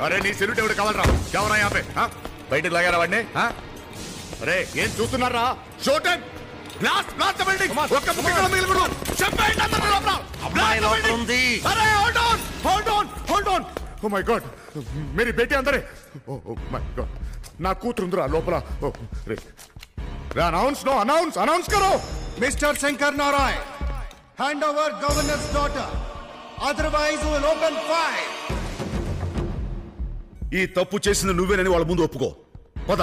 అరే నీ సెల్యూట్ ఎవడు కావాలరా? ఎవరా యాపే బయటకు లాగారా వాడిని? అరే ఏం చూస్తున్నారా? Show time. Blast blast building. ఒక్క ముక్క కూడా మిగిలకూడదు. చెప్పండి అందరూ లోపల. అబ్బాయి లోపల ఉంది. అరే hold on hold on hold on. Oh my God మేరీ బేటీ అందరే. ఓ మై గాడ్ నా కూతురు ఉందిరా లోపల. రే అనౌన్స్ కరో. Mister Shankar Narayan, hand over governor's daughter, otherwise will open fire. ఈ తప్పు చేసింది నువ్వేనని వాళ్ళ ముందు ఒప్పుకో. పద.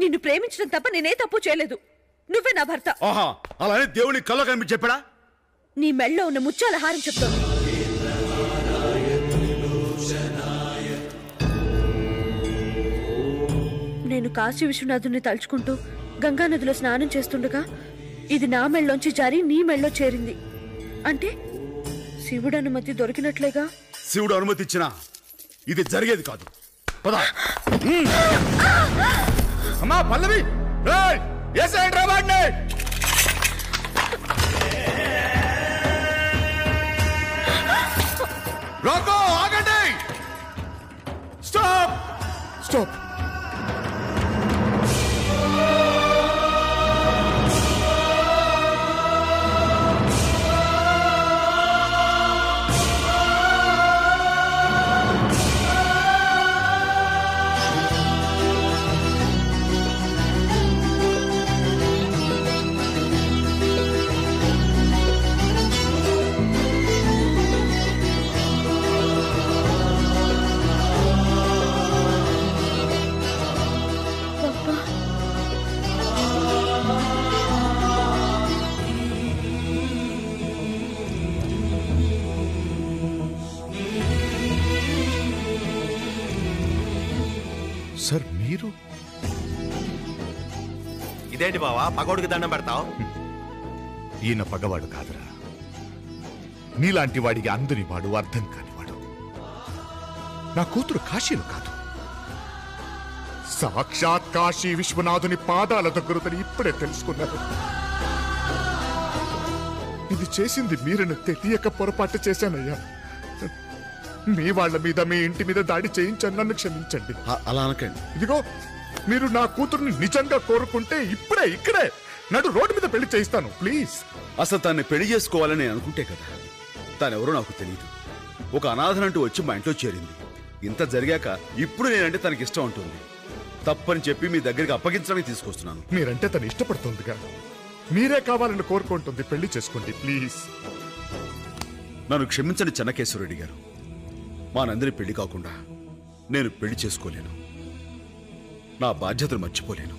నిన్ను ప్రేమించడం తప్ప నేనే తప్పు చేయలేదు. నువ్వే నా భర్త. ఆహా, అలానే దేవుని కల్లో కనిపించి చెప్పాడా? నీ మెళ్ళో ఉన్న ముత్యాల హారం చెప్తోంది. నేను కాశీ విశ్వనాథుని తలుచుకుంటూ గంగానదిలో స్నానం చేస్తుండగా ఇది నా మెళ్ళలోంచి జారి నీ మెళ్ళలో చేరింది. అంటే శివుడు అనుమతి దొరికినట్లేగా? శివుడు అనుమతి ఇచ్చినా ఇది జరిగేది కాదు. పద. అమ్మా పల్లవి ఏసేంట్రా వాడిని. రాకో ఆగండి. Stop stop. సార్ మీరు ఇదేంటి బావా పగోడికి దండం పెడతావు? ఈయన పగవాడు కాదురా. నీలాంటి వాడికి అందరి వాడు అర్థం కానివాడు. నా కూతురు కాశీలు కాదు, సాక్షాత్ కాశీ విశ్వనాథుని పాదాల దగ్గరుదని ఇప్పుడే తెలుసుకున్నారు. ఇది చేసింది మీరని తెలియక పొరపాటు చేశానయ్యా. మీ వాళ్ళ మీద మీ ఇంటి మీద దాడి చేయించాను, నన్ను క్షమించండి. అలా అనకండి. ఇదిగో మీరు నా కూతుర్ని నిజంగా కోరుకుంటే ఇప్పుడే ఇక్కడే నడు రోడ్డు మీద పెళ్లి చేయిస్తాను ప్లీజ్. అసలు తన్ని పెళ్లి చేసుకోవాలని నేను అనుకుంటే కదా. తానెవరో నాకు తెలియదు. ఒక అనాథనంటూ వచ్చి మా ఇంట్లో చేరింది. ఇంత జరిగాక ఇప్పుడు నేనంటే తనకి ఇష్టం ఉంటుంది. తప్పని చెప్పి మీ దగ్గరికి అప్పగించడానికి తీసుకొస్తున్నాను. మీరంటే తను ఇష్టపడుతుందిగా, మీరే కావాలని కోరుకుంటుంది. పెళ్లి చేసుకోండి ప్లీజ్. నన్ను క్షమించండి చెన్నకేశ్వరరెడ్డి గారు. మా నందిని పెళ్లి కాకుండా నేను పెళ్లి చేసుకోలేను. నా బాధ్యతను మర్చిపోలేను.